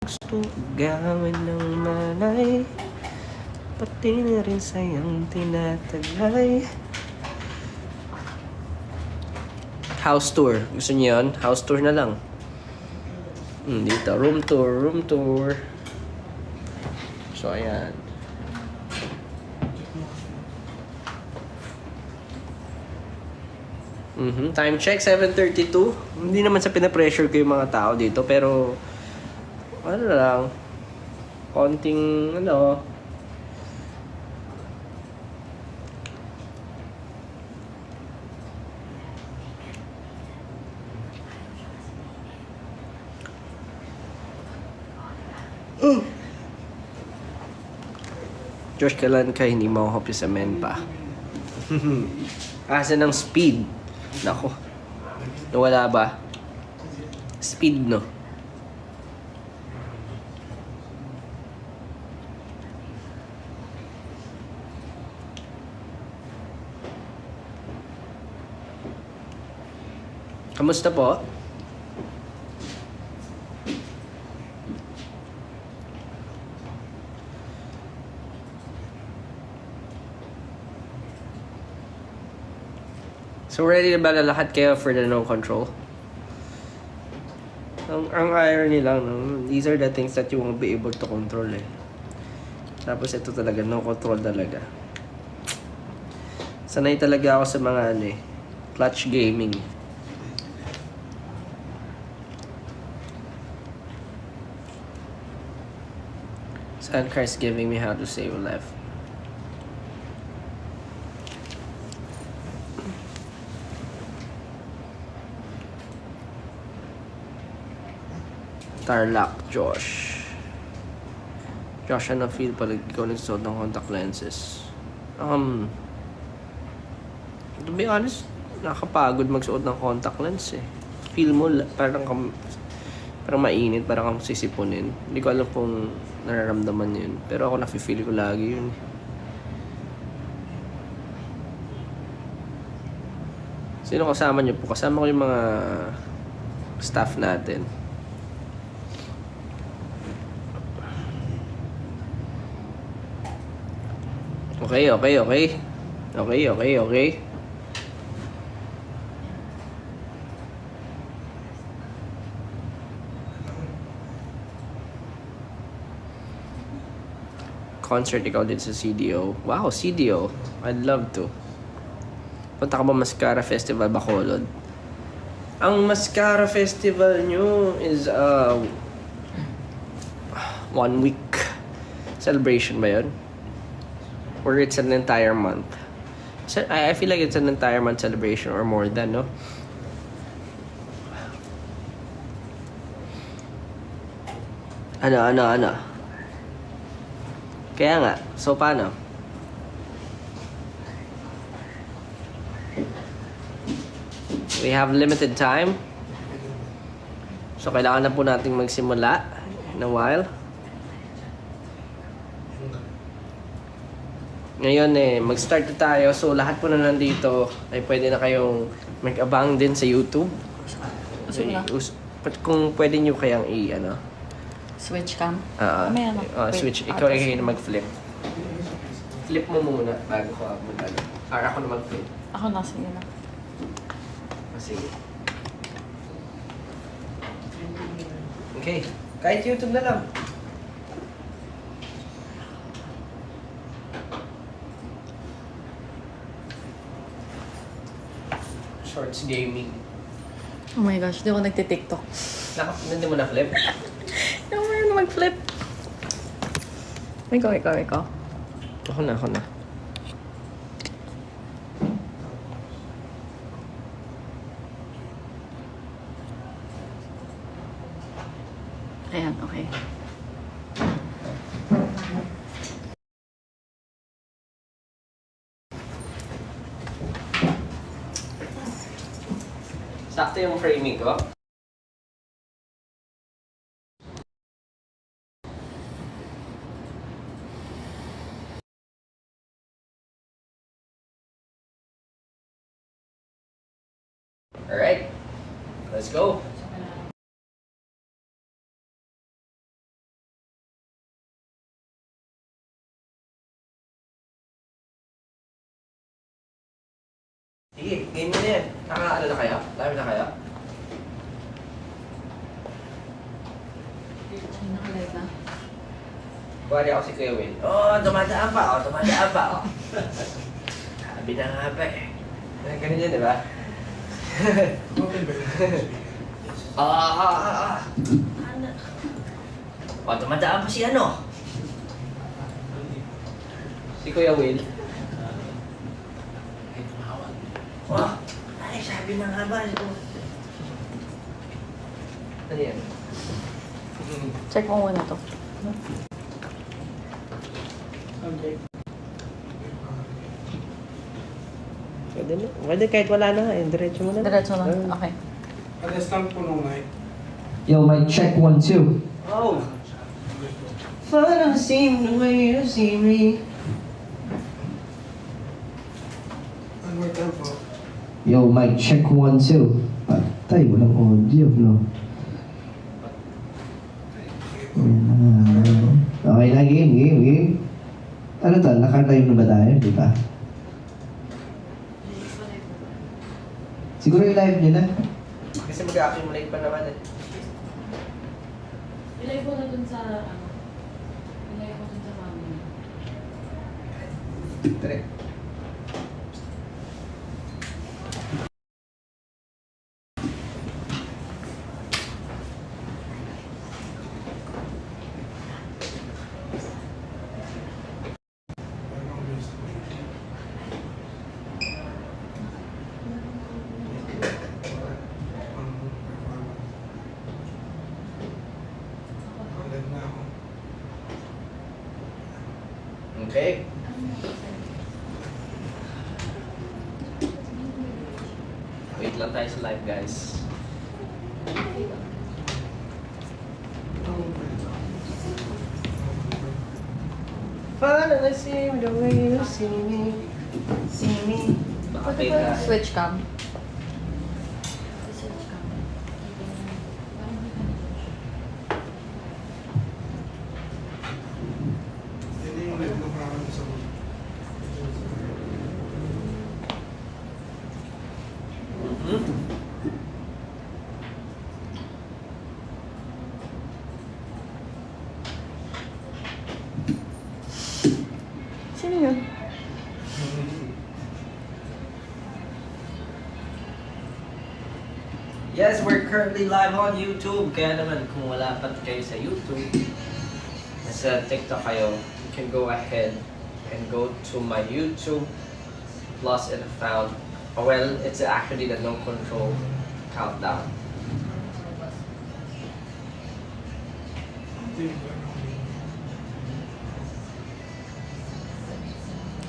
Gusto gawin ng malay, pati na rin sayang tinataglay. House tour. Gusto niyo yun? House tour na lang. Dito, room tour. So, ayan. Time check, 7:32. Hindi naman sa pinapressure ko yung mga tao dito, pero ano lang, konting Josh, kailan ka hindi makuhop sa men pa? Asa ng speed? Nako. Nawala ba? Speed, no? Kamusta po? So ready na ba na lahat kayo for the no control? Ang irony lang, no? These are the things that you won't be able to control eh. Tapos ito talaga, no control talaga. Sanay talaga ako sa mga clutch gaming. Sandcar's giving me how to save a life. Tarlac, Josh. Josh, ano feel pala ikaw nagsuot ng contact lenses? To be honest, nakakapagod magsuot ng contact lens eh. Feel mo parang mainit, parang kang sisipunin. Hindi ko alam kung nararamdaman yun. Pero ako nafe-feel ko lagi yun. Sino kasama niyo po? Kasama ko yung mga staff natin. Okay. Concert ikaw din sa CDO. Wow, CDO. I'd love to. Punta ka ba Mascara Festival Bacolod? Ang Mascara Festival nyo is 1 week celebration ba yun? Or it's an entire month? So, I feel like it's an entire month celebration or more than, no? Ano? Kaya nga, so paano? We have limited time. So kailangan na po nating magsimula in a while. Ngayon mag-start na tayo. So lahat po na nandito ay pwede na kayong mag-abang din sa YouTube. Kung pwede nyo kayang Switch cam? Switch. Ikaw ay mag-flip. Flip mo muna bago ko mag-ano. Ako na mag-flip. Ako na, sige na. Sige. Okay. Kahit YouTube na lang. Shorts gaming. Oh my gosh, di ako nagtitiktok. Hindi mo na-flip? Hindi ako na mag-flip. Ikaw. Ako na. Ayan, okay. Sakto yung framing ko. Alright. Let's go. Sige, game mo na yan. Nakaano na kayo? Live na kayo? Nakalive na. Kuwari ako si Kuya Will. Dumadaan pa. Dumadaan pa. Sabi na nga ba eh. Ganun yun, di ba? Dumadaan pa si ano? Si Kuya Will. Ay, sabi na nga ba? Ano yan? Check mo muna to. Okay. Pwede na. Pwede kahit wala na. Diretso mo na. Diretso lang. Okay. Alas lang po nung night. Yo, mic check 1, 2. Oh! Parang seem the way you see me. One more time po. Yo, mic check 1, 2. Patay, walang audio, no? Okay na, game. Ano to? Naka-live na ba tayo, di ba? Siguro yung live nyo na. Kasi mag-accumulate pa naman eh. Ilay ko na dun sa, ilay ko dun sa family. Tara. Okay. Wait lang tayo sa live, guys. Parang I see the way you see me. See me. Baka Pwede fake ba ka. switch cam? Hindi yung live na parang sa Sino yun? Yes, we're currently live on YouTube. Kaya naman, kung wala pa kayo sa YouTube, nasa TikTok kayo, you can go ahead and go to my YouTube plus and found. Well, it's actually the No Control Countdown.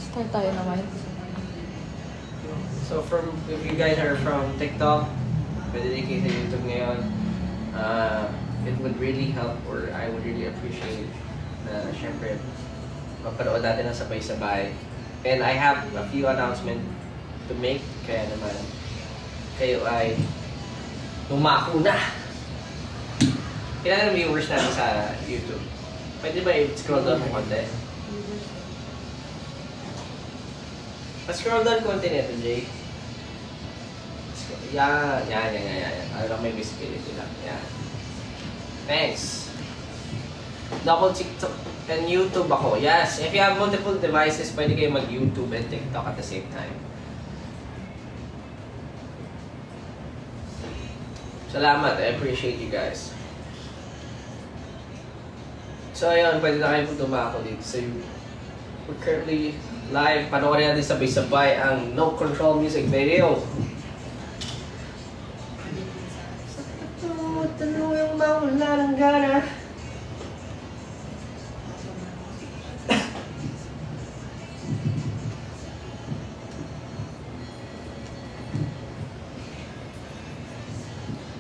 Start tayo naman. So if you guys are from TikTok, pwede din kayo sa YouTube ngayon. It would really help, or I would really appreciate na syempre mapanood natin ng sabay-sabay. And I have a few announcements to make, kaya naman kayo ay lumako na. Kailan ang viewers natin sa YouTube? Pwede ba i-scroll down mo konti? Pa-scroll down konti nito, Jay. Yan. Ano lang, may visibility lang. Yan. Thanks. Double TikTok and YouTube ako. Yes, if you have multiple devices, pwede kayo mag-YouTube and TikTok at the same time. Salamat. I appreciate you guys. So, ayun. Pwede na kayo dumako dito sa YouTube. We're currently live. Panoorin natin sabay-sabay ang No Control music video. Tanong yung mawala ng gana.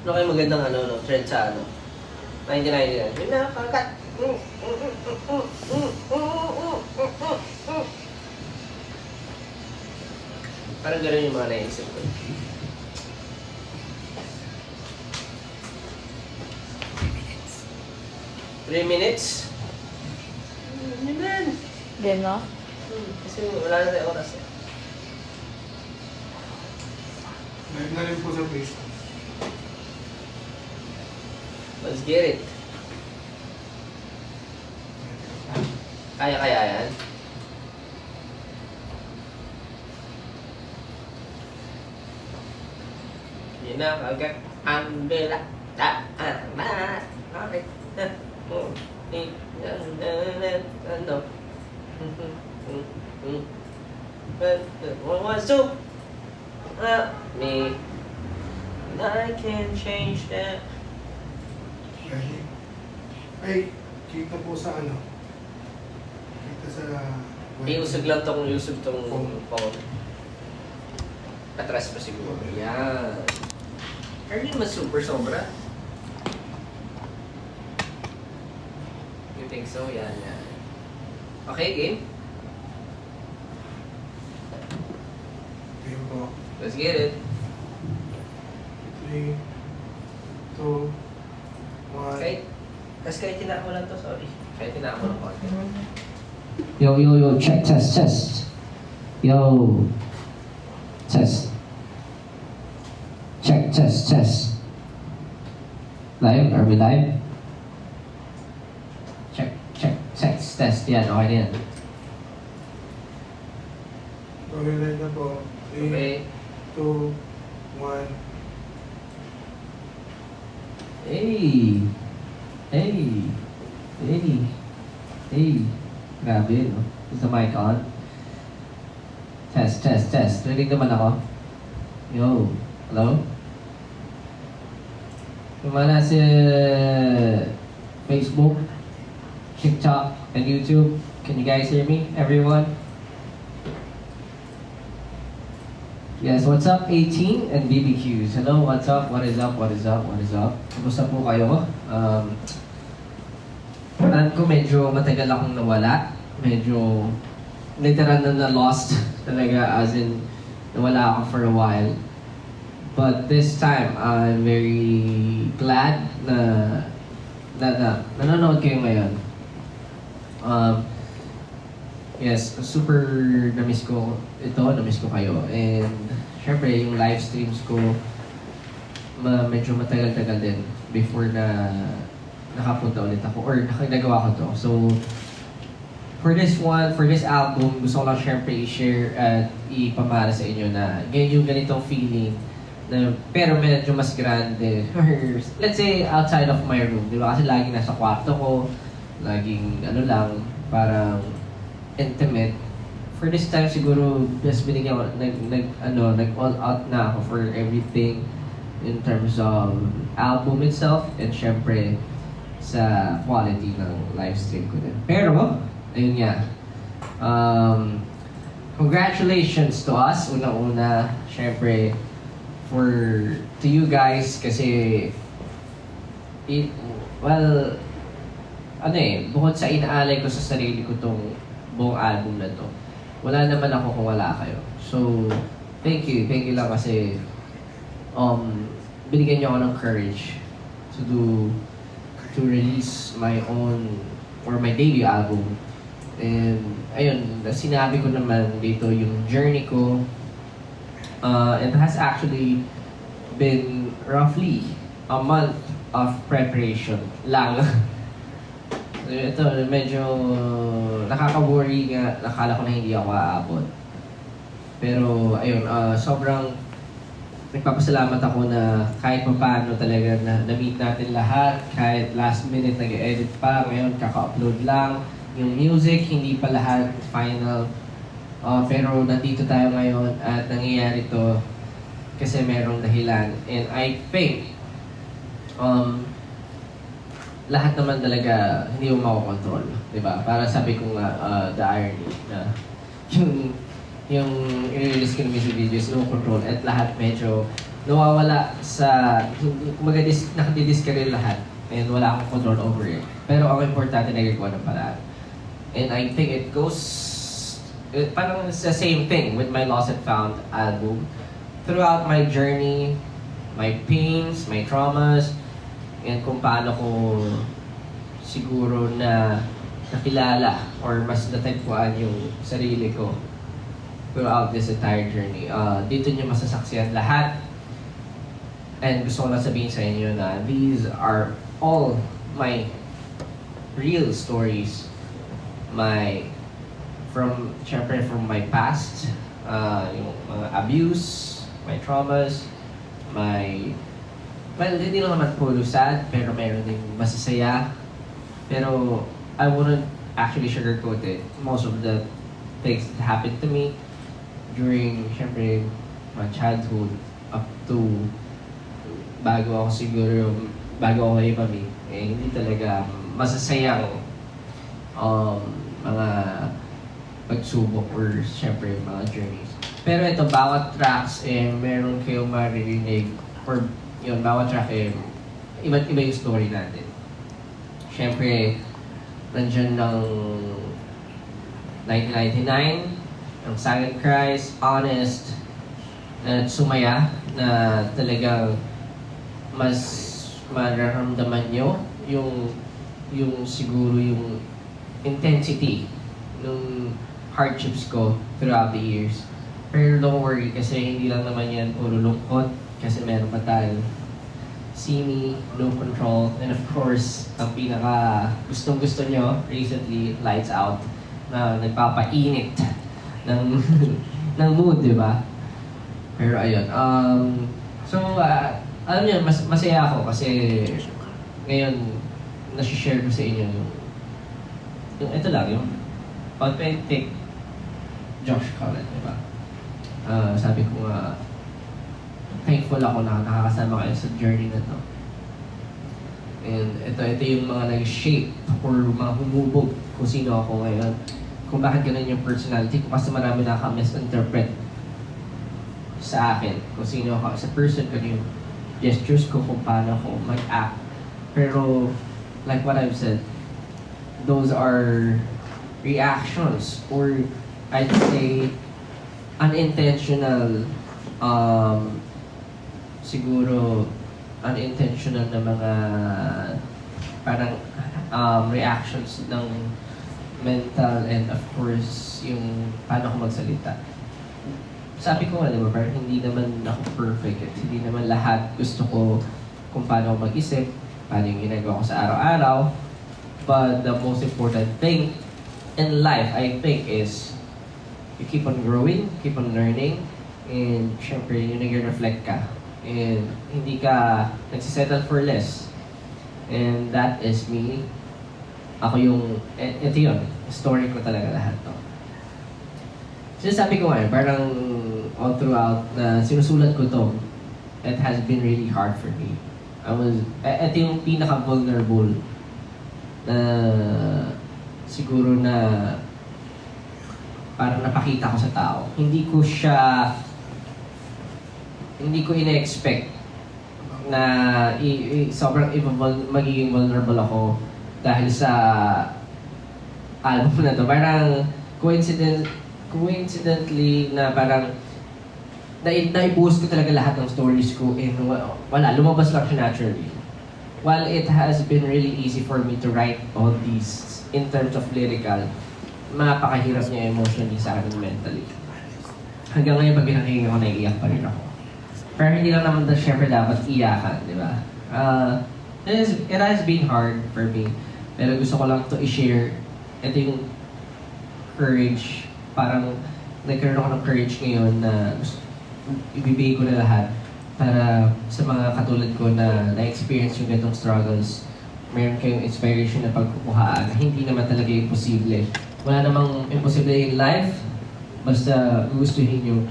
Ano kayo magandang trend sa 1999? Yun na, pangkat. Parang gano'n yung mga naisip ko. 3 minutes? Yun na. Game na? Kasi wala na tayo oras eh. Live na rin po sa Facebook. Let's get it. Kaya yan. Yun na, agad. Ang bila. Bakit? Ano? What was to? Me. I can change that. Ready? Ay, kita po sa ano? Kita sa... Iusog lang tong phone. Atras pa siguro. Yan. Hindi naman super sobra. You think so? Yan. Okay, game? Ayun po. Let's get it. 3, 2, 1. Kahit tinako lang to, sorry. Kahit tinako lang konti. Yo, check, test. Yo. Test. Check, test. Live? Are we live? Check, test. Yan, okay na yan. Okay na po. 3, Okay. 2, 1. Hey! Grabe, no? Is the mic on? Test. Rinig naman ako. Yo, hello? Kumana sa Facebook, TikTok, and YouTube. Can you guys hear me, everyone? Yes, what's up 18 and BBQs? Hello, what's up? What is up? Kumusta po kayo? Alam ko medyo matagal akong nawala. Medyo literal na lost talaga, as in nawala ako for a while. But this time, I'm very glad na nanonood kayo ngayon. Yes, super na-miss ko kayo. And syempre, yung live streams ko, medyo matagal-tagal din before na nakapunta ulit ako or nagawa ko to. So, for this album, gusto ko lang syempre i-share at ipamara sa inyo na yung ganitong feeling na pero medyo mas grande. Or, let's say, outside of my room. Di ba? Kasi laging nasa kwarto ko, laging parang intimate. For this time siguro just binigyan ko nag-all out na ako for everything in terms of album itself and syempre sa quality ng live stream ko din. Pero ayun nga. Congratulations to us unang-una syempre to you guys kasi bukod sa inaalay ko sa sarili ko tong buong album na to, wala naman ako kung wala kayo. So, thank you lang kasi binigyan niyo ako ng courage to release my own or my debut album. And ayun, sinabi ko naman dito yung journey ko. It has actually been roughly a month of preparation lang. Ito, medyo nakaka-worry nga. Nakala ko na hindi ako aabot. Pero, ayun, sobrang nagpapasalamat ako na kahit paano talaga na-meet natin lahat. Kahit last minute nag-edit pa, ngayon kaka-upload lang. Yung music, hindi pa lahat final. Pero nandito tayo ngayon at nangyayari to kasi merong dahilan. And I think, lahat naman talaga hindi mo makokontrol, di ba? Para sabi ko nga, the irony na yung i-release ko ng music videos, no control, at lahat medyo nawawala sa, kumaga nakadidiscarry lahat, and wala akong control over it. Pero ang importante, nagagawa ng paraan. And I think it goes, parang it's the same thing with my Lost and Found album. Throughout my journey, my pains, my traumas, and kung paano ko siguro na nakilala or mas natagpuan yung sarili ko throughout this entire journey. Dito nyo masasaksihan lahat And gusto ko lang sabihin sa inyo na these are all my real stories. Syempre from my past, yung mga abuse, my traumas, well, hindi lang naman puro sad, pero meron din masasaya. Pero I wouldn't actually sugarcoat it. Most of the things that happened to me during, syempre, my childhood up to bago ako kay Mami, hindi talaga masasayang mga pagsubok or syempre mga journeys. Pero ito, bawat tracks meron kayong maririnig or yun, bawat track iba't iba yung story natin. Syempre, nandyan ng 1999, ang Silent Cries, Honest, at Sumaya, na talagang mas mararamdaman nyo yung siguro yung intensity ng hardships ko throughout the years. Pero don't worry, kasi hindi lang naman yan puro lungkot, kasi meron pa tayo See Me, No Control, and of course, ang pinaka gustong-gusto nyo recently, Lights Out, na nagpapainit ng ng mood, di ba? Pero ayun, alam niyo, masaya ako kasi ngayon, nasi-share ko sa inyo yung ito lang, yung authentic Josh Collett, di ba? Sabi ko nga, thankful ako na nakakasama kayo sa journey na to. And ito yung mga nag-shape or mga humubog kung sino ako ngayon. Kung bakit ganun yung personality ko kasi marami nakaka-misinterpret sa akin kung sino ako as a person, kung yung gestures ko, kung paano ako mag-act. Pero, like what I've said, those are reactions or I'd say unintentional siguro unintentional na mga parang reactions ng mental and of course yung paano ako magsalita. Sabi ko nga, di ba, parang hindi naman ako perfect at hindi naman lahat gusto ko kung paano ako mag-isip, paano yung ginagawa ko sa araw-araw. But the most important thing in life, I think, is you keep on growing, keep on learning, and syempre, yun nag-reflect ka. And hindi ka nagsisettle for less. And that is me. Ako yung, ito yun, story ko talaga lahat to. Sinasabi ko nga, parang all throughout na sinusulat ko to, it has been really hard for me. Ito yung pinaka-vulnerable na siguro na parang napakita ko sa tao. Hindi ko ina-expect na sobrang magiging vulnerable ako dahil sa album na to. Parang coincidentally na parang naibuhos ko talaga lahat ng stories ko and wala, lumabas lang siya naturally. While it has been really easy for me to write all these in terms of lyrical, mapakahirap niya emotionally sa akin mentally. Hanggang ngayon pag pinakinggan ko, naiiyak pa rin ako. Pero hindi lang naman syempre dapat iyakan, di ba? It has been hard for me. Pero gusto ko lang to i-share. Ito yung courage. Parang nagkaroon ako ng courage ngayon na ibibigay ko na lahat para sa mga katulad ko na na-experience yung ganitong struggles. Meron kayong inspiration na pagkukuhaan. Hindi naman talaga imposible. Wala namang imposible in life. Basta gustuhin nyo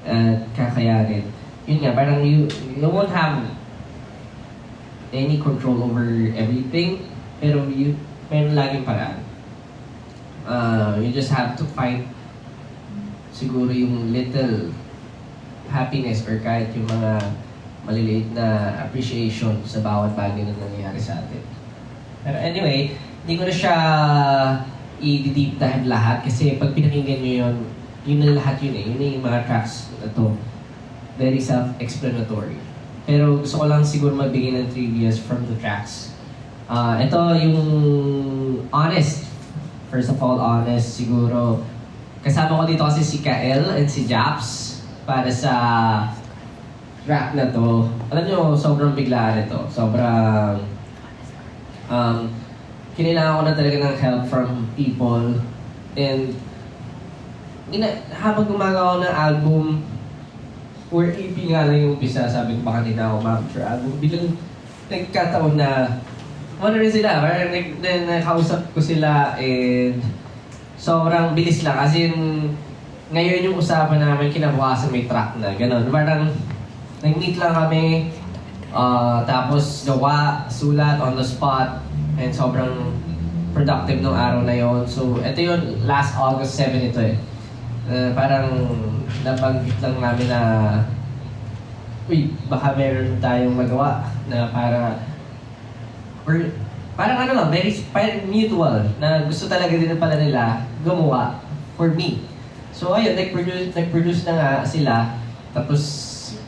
at kakayanin. Yun nga, parang you won't have any control over everything, pero meron laging paraan. You just have to find siguro yung little happiness or kahit yung mga maliliit na appreciation sa bawat bagay na nangyayari sa atin. Pero anyway, hindi ko na siya i-deep dive lahat kasi pag pinakinggan nyo yun na lahat yun eh. Yun na yung mga tracks na to. Very self-explanatory. Pero gusto ko lang siguro magbigay ng trivias from the tracks. Ito yung Honest. First of all, Honest siguro. Kasama ko dito kasi si Kael and si Japs para sa track na to, alam nyo, sobrang biglaan ito. Sobrang, kailangan ko na talaga ng help from people. And, habang gumagawa ako ng album, or EP nga lang yung umpisa, sabi ko baka hindi na ako ma-capture album. Bilang nagkataon na, ano rin sila, parang nakausap ko sila and sobrang bilis lang. Kasi ngayon yung usapan namin, kinabukasan may track na, gano'n. Parang nag-meet lang kami, tapos gawa, sulat, on the spot, and sobrang productive nung araw na yon. So, ito yun, last August 7 ito eh. Parang nabanggit lang namin na baka meron tayong magawa na or parang ano lang, parang mutual na gusto talaga din pala nila gumawa for me. So ayun, nag-produce na nga sila, tapos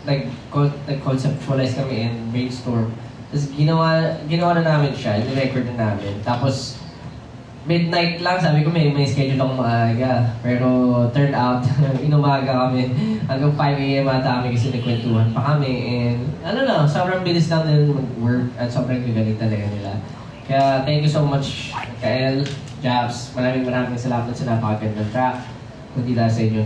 nag-conceptualize kami and brainstorm. Tapos ginawa na namin siya, i-record na namin. Tapos midnight lang, sabi ko may schedule akong maaga. Pero turned out, inumaga kami. Hanggang 5 a.m. ata kami kasi nagkwentuhan pa kami. And ano lang, sobrang bilis lang din mag-work at sobrang gagaling talaga nila. Kaya thank you so much, Kael, Jabs. Maraming salamat sa napakagandang track. Kundi dahil sa inyo,